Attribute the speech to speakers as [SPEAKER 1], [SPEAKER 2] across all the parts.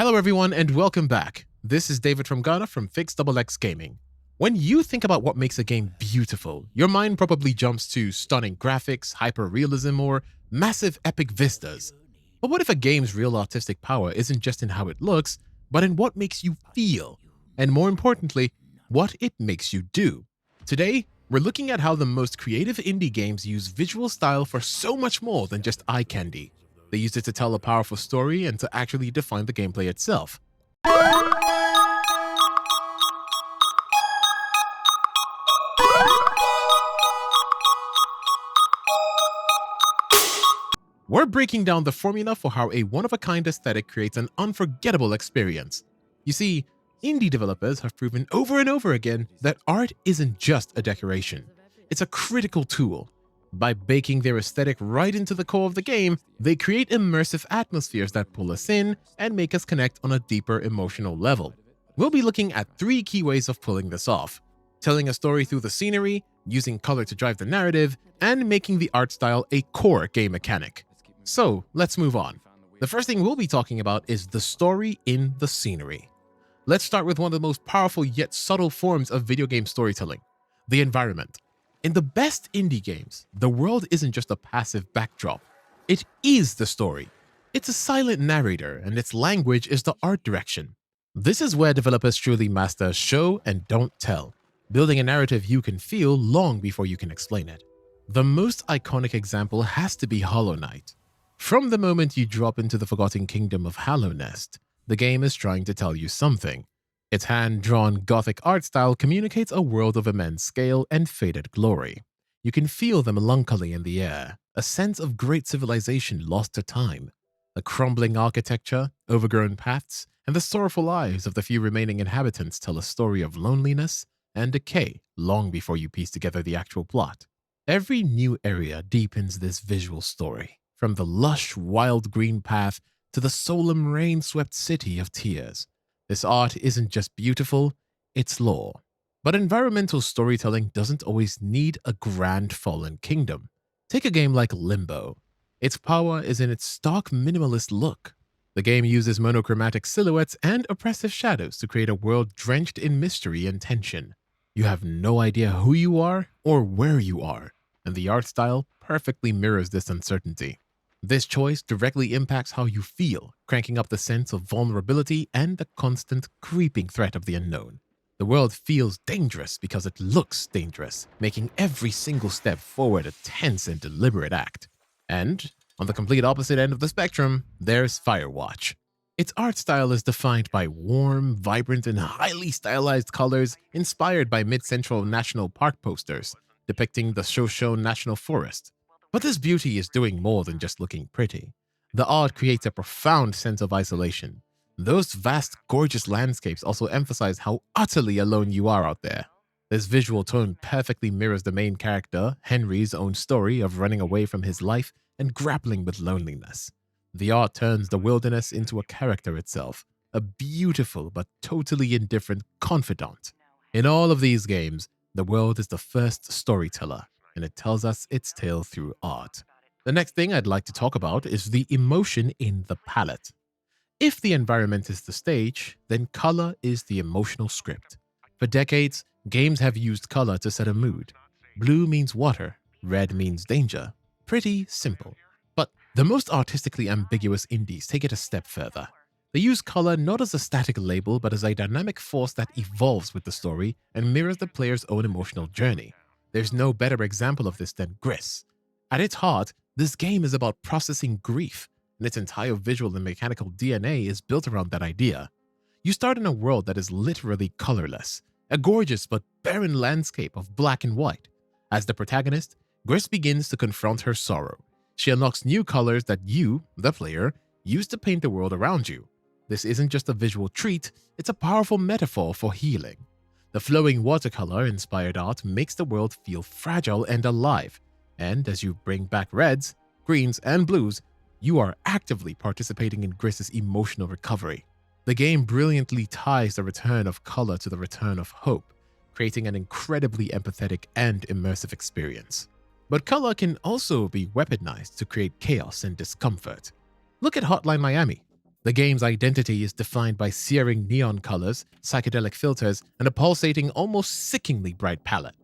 [SPEAKER 1] Hello everyone and welcome back. This is David from Ghana from FixXX Gaming. When you think about what makes a game beautiful, your mind probably jumps to stunning graphics, hyper-realism, or massive epic vistas. But what if a game's real artistic power isn't just in how it looks, but in what makes you feel? And more importantly, what it makes you do. Today, we're looking at how the most creative indie games use visual style for so much more than just eye candy. They use it to tell a powerful story and to actually define the gameplay itself. We're breaking down the formula for how a one-of-a-kind aesthetic creates an unforgettable experience. You see, indie developers have proven over and over again that art isn't just a decoration. It's a critical tool. By baking their aesthetic right into the core of the game, they create immersive atmospheres that pull us in and make us connect on a deeper emotional level. We'll be looking at 3 key ways of pulling this off: telling a story through the scenery, using color to drive the narrative, and making the art style a core game mechanic. So, let's move on. The first thing we'll be talking about is the story in the scenery. Let's start with one of the most powerful yet subtle forms of video game storytelling: the environment. In the best indie games, the world isn't just a passive backdrop. It is the story. It's a silent narrator, and its language is the art direction. This is where developers truly master show and don't tell, building a narrative you can feel long before you can explain it. The most iconic example has to be Hollow Knight. From the moment you drop into the forgotten kingdom of Hallownest, the game is trying to tell you something. Its hand-drawn gothic art style communicates a world of immense scale and faded glory. You can feel the melancholy in the air, a sense of great civilization lost to time. The crumbling architecture, overgrown paths, and the sorrowful lives of the few remaining inhabitants tell a story of loneliness and decay long before you piece together the actual plot. Every new area deepens this visual story, from the lush, wild green path to the solemn rain-swept city of tears. This art isn't just beautiful, it's lore. But environmental storytelling doesn't always need a grand fallen kingdom. Take a game like Limbo. Its power is in its stark minimalist look. The game uses monochromatic silhouettes and oppressive shadows to create a world drenched in mystery and tension. You have no idea who you are or where you are, and the art style perfectly mirrors this uncertainty. This choice directly impacts how you feel, cranking up the sense of vulnerability and the constant creeping threat of the unknown. The world feels dangerous because it looks dangerous, making every single step forward a tense and deliberate act. And, on the complete opposite end of the spectrum, there's Firewatch. Its art style is defined by warm, vibrant, and highly stylized colors inspired by Mid-Central National Park posters, depicting the Shoshone National Forest. But this beauty is doing more than just looking pretty. The art creates a profound sense of isolation. Those vast, gorgeous landscapes also emphasize how utterly alone you are out there. This visual tone perfectly mirrors the main character, Henry's own story of running away from his life and grappling with loneliness. The art turns the wilderness into a character itself, a beautiful but totally indifferent confidant. In all of these games, the world is the first storyteller, and it tells us its tale through art. The next thing I'd like to talk about is the emotion in the palette. If the environment is the stage, then color is the emotional script. For decades, games have used color to set a mood. Blue means water, red means danger. Pretty simple. But the most artistically ambiguous indies take it a step further. They use color not as a static label, but as a dynamic force that evolves with the story and mirrors the player's own emotional journey. There's no better example of this than Gris. At its heart, this game is about processing grief, and its entire visual and mechanical DNA is built around that idea. You start in a world that is literally colorless, a gorgeous but barren landscape of black and white. As the protagonist, Gris begins to confront her sorrow. She unlocks new colors that you, the player, use to paint the world around you. This isn't just a visual treat, it's a powerful metaphor for healing. The flowing watercolor-inspired art makes the world feel fragile and alive, and as you bring back reds, greens, and blues, you are actively participating in Gris's emotional recovery. The game brilliantly ties the return of color to the return of hope, creating an incredibly empathetic and immersive experience. But color can also be weaponized to create chaos and discomfort. Look at Hotline Miami. The game's identity is defined by searing neon colors, psychedelic filters, and a pulsating, almost sickeningly bright palette.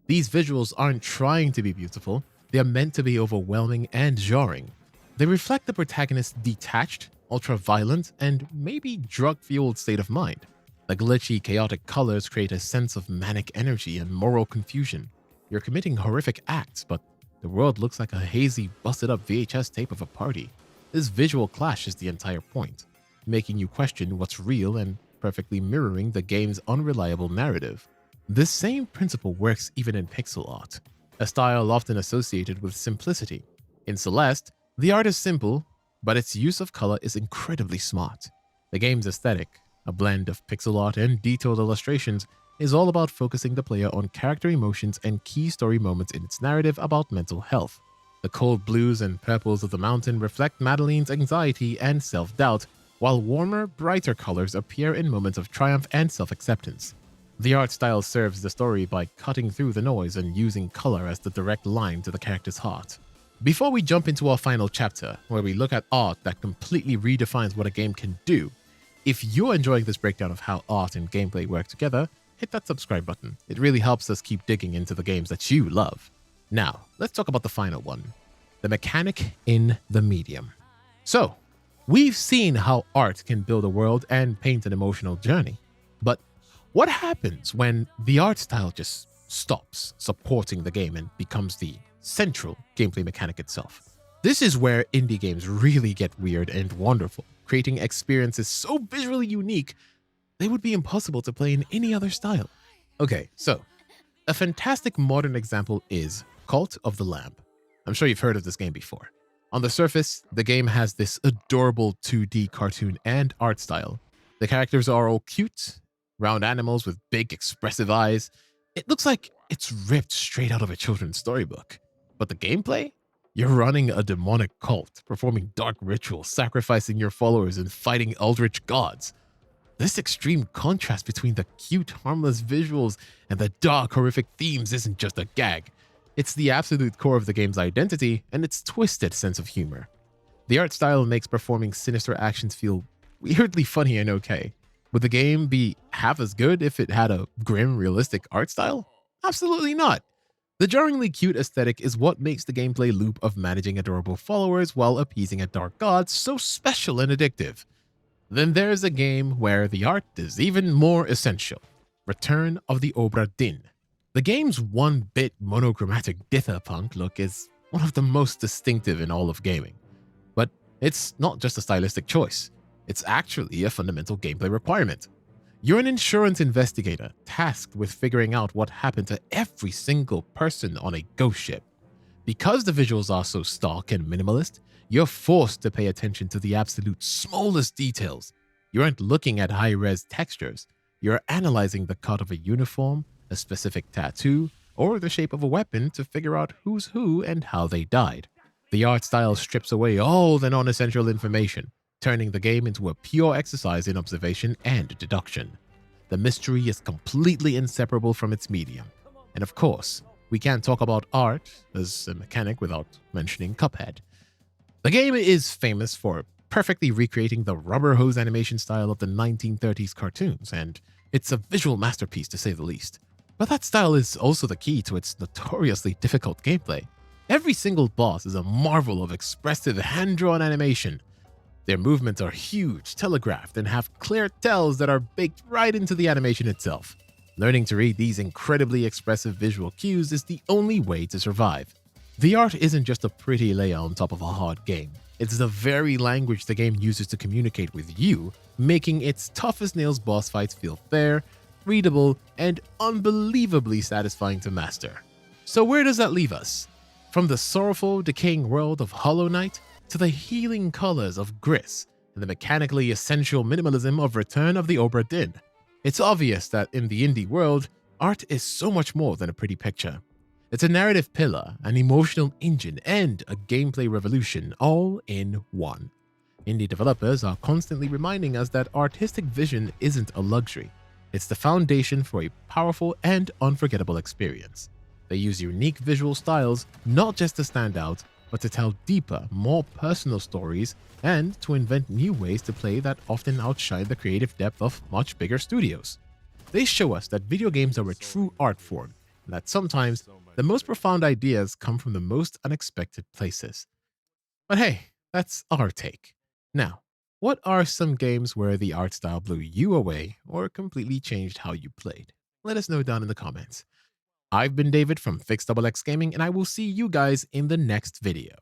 [SPEAKER 1] These visuals aren't trying to be beautiful, they are meant to be overwhelming and jarring. They reflect the protagonist's detached, ultra-violent, and maybe drug-fueled state of mind. The glitchy, chaotic colors create a sense of manic energy and moral confusion. You're committing horrific acts, but the world looks like a hazy, busted-up VHS tape of a party. This visual clash is the entire point, making you question what's real and perfectly mirroring the game's unreliable narrative. This same principle works even in pixel art, a style often associated with simplicity. In Celeste, the art is simple, but its use of color is incredibly smart. The game's aesthetic, a blend of pixel art and detailed illustrations, is all about focusing the player on character emotions and key story moments in its narrative about mental health. The cold blues and purples of the mountain reflect Madeline's anxiety and self-doubt, while warmer, brighter colors appear in moments of triumph and self-acceptance. The art style serves the story by cutting through the noise and using color as the direct line to the character's heart. Before we jump into our final chapter, where we look at art that completely redefines what a game can do, if you're enjoying this breakdown of how art and gameplay work together, hit that subscribe button. It really helps us keep digging into the games that you love. Now, let's talk about the final one, the mechanic in the medium. So, we've seen how art can build a world and paint an emotional journey, but what happens when the art style just stops supporting the game and becomes the central gameplay mechanic itself? This is where indie games really get weird and wonderful, creating experiences so visually unique they would be impossible to play in any other style. Okay, so a fantastic modern example is Cult of the Lamb. I'm sure you've heard of this game before. On the surface, the game has this adorable 2D cartoon and art style. The characters are all cute, round animals with big expressive eyes. It looks like it's ripped straight out of a children's storybook. But the gameplay? You're running a demonic cult, performing dark rituals, sacrificing your followers, and fighting eldritch gods. This extreme contrast between the cute, harmless visuals and the dark, horrific themes isn't just a gag. It's the absolute core of the game's identity and its twisted sense of humor. The art style makes performing sinister actions feel weirdly funny and okay. Would the game be half as good if it had a grim, realistic art style? Absolutely not. The jarringly cute aesthetic is what makes the gameplay loop of managing adorable followers while appeasing a dark god so special and addictive. Then there's a game where the art is even more essential, Return of the Obra Dinn. The game's 1-bit monochromatic dither-punk look is one of the most distinctive in all of gaming. But it's not just a stylistic choice, it's actually a fundamental gameplay requirement. You're an insurance investigator tasked with figuring out what happened to every single person on a ghost ship. Because the visuals are so stark and minimalist, you're forced to pay attention to the absolute smallest details. You aren't looking at high-res textures, you're analyzing the cut of a uniform, a specific tattoo, or the shape of a weapon to figure out who's who and how they died. The art style strips away all the non-essential information, turning the game into a pure exercise in observation and deduction. The mystery is completely inseparable from its medium. And of course, we can't talk about art as a mechanic without mentioning Cuphead. The game is famous for perfectly recreating the rubber hose animation style of the 1930s cartoons, and it's a visual masterpiece to say the least. But that style is also the key to its notoriously difficult gameplay. Every single boss is a marvel of expressive hand-drawn animation. Their movements are huge, telegraphed, and have clear tells that are baked right into the animation itself. Learning to read these incredibly expressive visual cues is the only way to survive. The art isn't just a pretty layer on top of a hard game. It's the very language the game uses to communicate with you, making its tough-as-nails boss fights feel fair, readable, and unbelievably satisfying to master. So where does that leave us? From the sorrowful, decaying world of Hollow Knight to the healing colors of Gris and the mechanically essential minimalism of Return of the Obra Dinn. It's obvious that in the indie world, art is so much more than a pretty picture. It's a narrative pillar, an emotional engine, and a gameplay revolution all in one. Indie developers are constantly reminding us that artistic vision isn't a luxury. It's the foundation for a powerful and unforgettable experience. They use unique visual styles not just to stand out, but to tell deeper, more personal stories and to invent new ways to play that often outshine the creative depth of much bigger studios. They show us that video games are a true art form, and that sometimes the most profound ideas come from the most unexpected places. But hey, that's our take. Now, what are some games where the art style blew you away or completely changed how you played? Let us know down in the comments. I've been David from FixXXX Gaming, and I will see you guys in the next video.